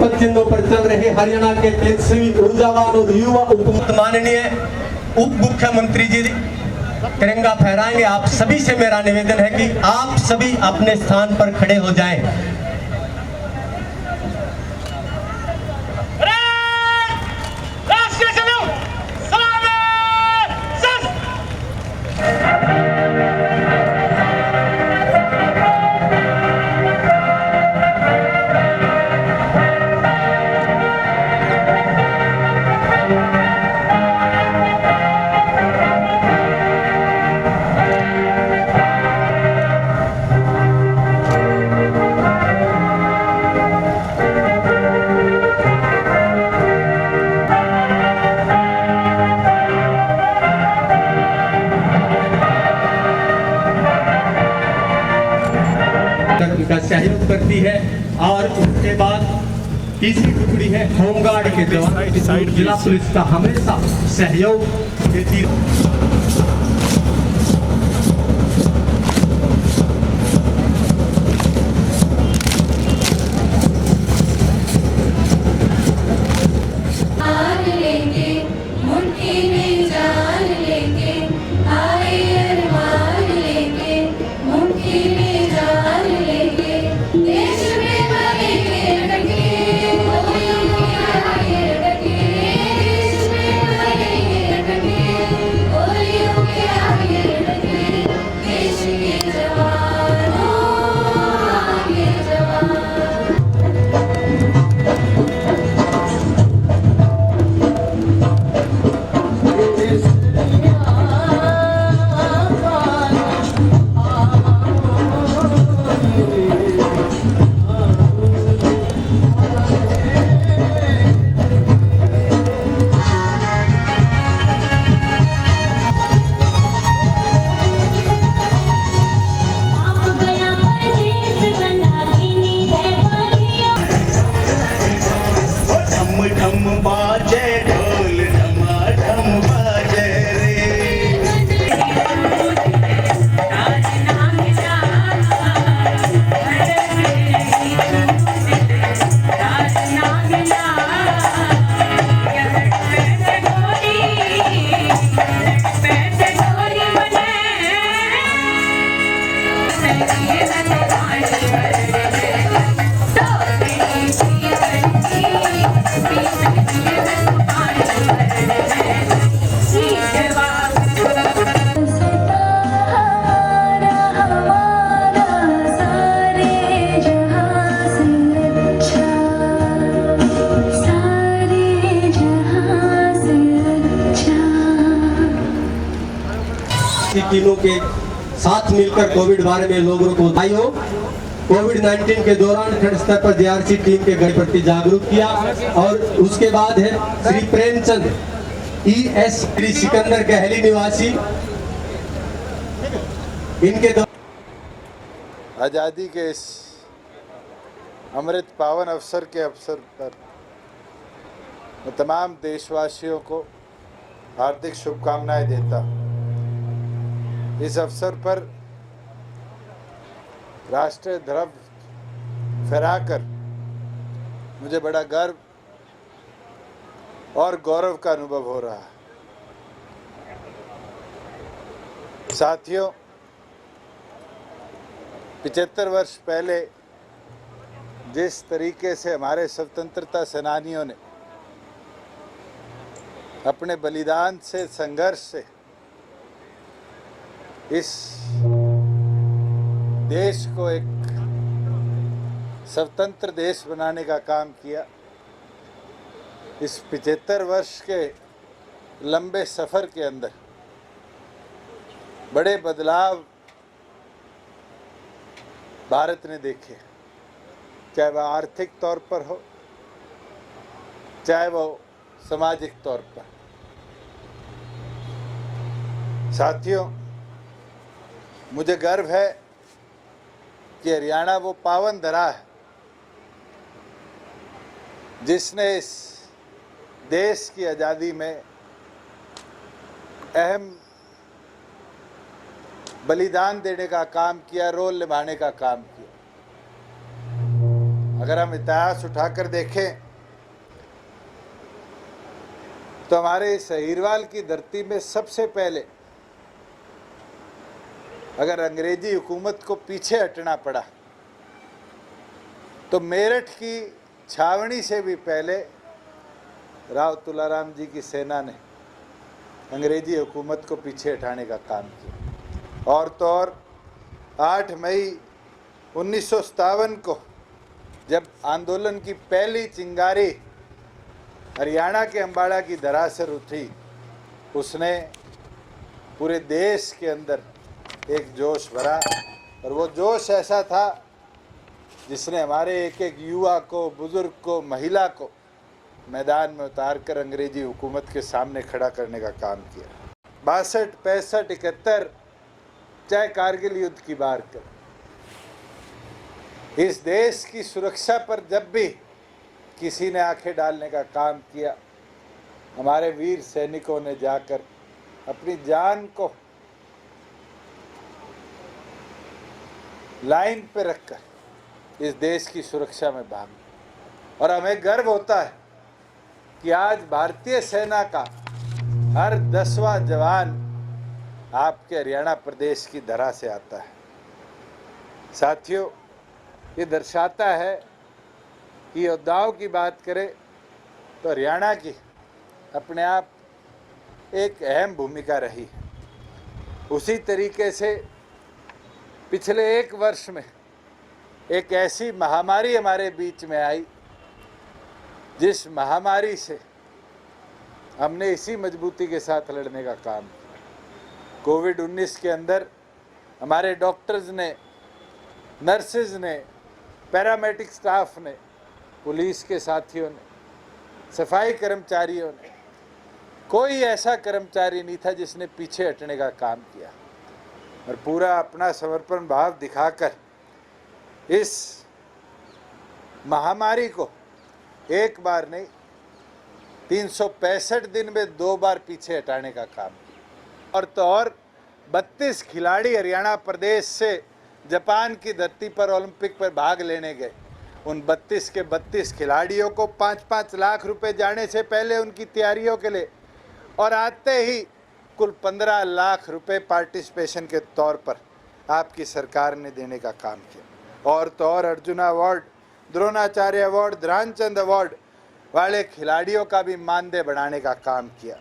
पद चिन्हों पर चल रहे हरियाणा के तेजस्वी ऊर्जावान और युवा माननीय उप मुख्यमंत्री जी तिरंगा फहराएंगे। आप सभी से मेरा निवेदन है कि आप सभी अपने स्थान पर खड़े हो जाएं। का सहयोग करती है और उसके बाद तीसरी टुकड़ी है होमगार्ड के जवान। जिला पुलिस का हमेशा सहयोग देती टीमों के साथ मिलकर कोविड बारे में लोगों को बताइयो। कोविड-19 के दौरान खंड स्तर पर जेआरसी टीम के गठन प्रति जागरूक किया। और उसके बाद है श्री प्रेमचंद ES, श्री सिकंदर गहली निवासी। इनके आजादी के इस अमृत पावन अवसर के अवसर पर मैं तमाम देशवासियों को हार्दिक शुभकामनाएं देता हूं। इस अवसर पर राष्ट्रीय ध्वज फहराकर मुझे बड़ा गर्व और गौरव का अनुभव हो रहा है। साथियों, 75 वर्ष पहले जिस तरीके से हमारे स्वतंत्रता सेनानियों ने अपने बलिदान से, संघर्ष से इस देश को एक स्वतंत्र देश बनाने का काम किया, इस 75 वर्ष के लंबे सफ़र के अंदर बड़े बदलाव भारत ने देखे, चाहे वह आर्थिक तौर पर हो, चाहे वो सामाजिक तौर पर। साथियों, मुझे गर्व है कि हरियाणा वो पावन धरा है जिसने इस देश की आज़ादी में अहम बलिदान देने का काम किया, रोल निभाने का काम किया। अगर हम इतिहास उठाकर देखें तो हमारे इस अहीरवाल की धरती में सबसे पहले अगर अंग्रेजी हुकूमत को पीछे हटना पड़ा तो मेरठ की छावनी से भी पहले राव तुलाराम जी की सेना ने अंग्रेजी हुकूमत को पीछे हटाने का काम किया। और तो और 8 मई 1957 को जब आंदोलन की पहली चिंगारी हरियाणा के अम्बाड़ा की धराशायी उठी, उसने पूरे देश के अंदर एक जोश भरा, और वो जोश ऐसा था जिसने हमारे एक एक युवा को, बुजुर्ग को, महिला को मैदान में उतारकर अंग्रेजी हुकूमत के सामने खड़ा करने का काम किया। 62, 65, 71 चाहे कारगिल युद्ध की बात कर, इस देश की सुरक्षा पर जब भी किसी ने आंखें डालने का काम किया, हमारे वीर सैनिकों ने जाकर अपनी जान को लाइन पे रखकर इस देश की सुरक्षा में भाग। और हमें गर्व होता है कि आज भारतीय सेना का हर 10वां जवान आपके हरियाणा प्रदेश की धरा से आता है। साथियों, ये दर्शाता है कि योद्धाओं की बात करें तो हरियाणा की अपने आप एक अहम भूमिका रही। उसी तरीके से पिछले 1 वर्ष में एक ऐसी महामारी हमारे बीच में आई, जिस महामारी से हमने इसी मजबूती के साथ लड़ने का काम किया। कोविड-19 के अंदर हमारे डॉक्टर्स ने, नर्सेज ने, पैरामेडिक स्टाफ ने, पुलिस के साथियों ने, सफाई कर्मचारियों ने, कोई ऐसा कर्मचारी नहीं था जिसने पीछे हटने का काम किया, और पूरा अपना समर्पण भाव दिखाकर इस महामारी को एक बार नहीं 365 दिन में 2 बार पीछे हटाने का काम किया। और तो और 32 खिलाड़ी हरियाणा प्रदेश से जापान की धरती पर ओलंपिक पर भाग लेने गए। उन 32 के 32 खिलाड़ियों को 5-5 लाख रुपए जाने से पहले उनकी तैयारियों के लिए, और आते ही कुल 15 लाख रुपए पार्टिसिपेशन के तौर पर आपकी सरकार ने देने का काम किया। और तो और Arjuna award, Dronacharya award, Dhyanchand award वाले खिलाड़ियों का भी मानदेय बढ़ाने का काम किया।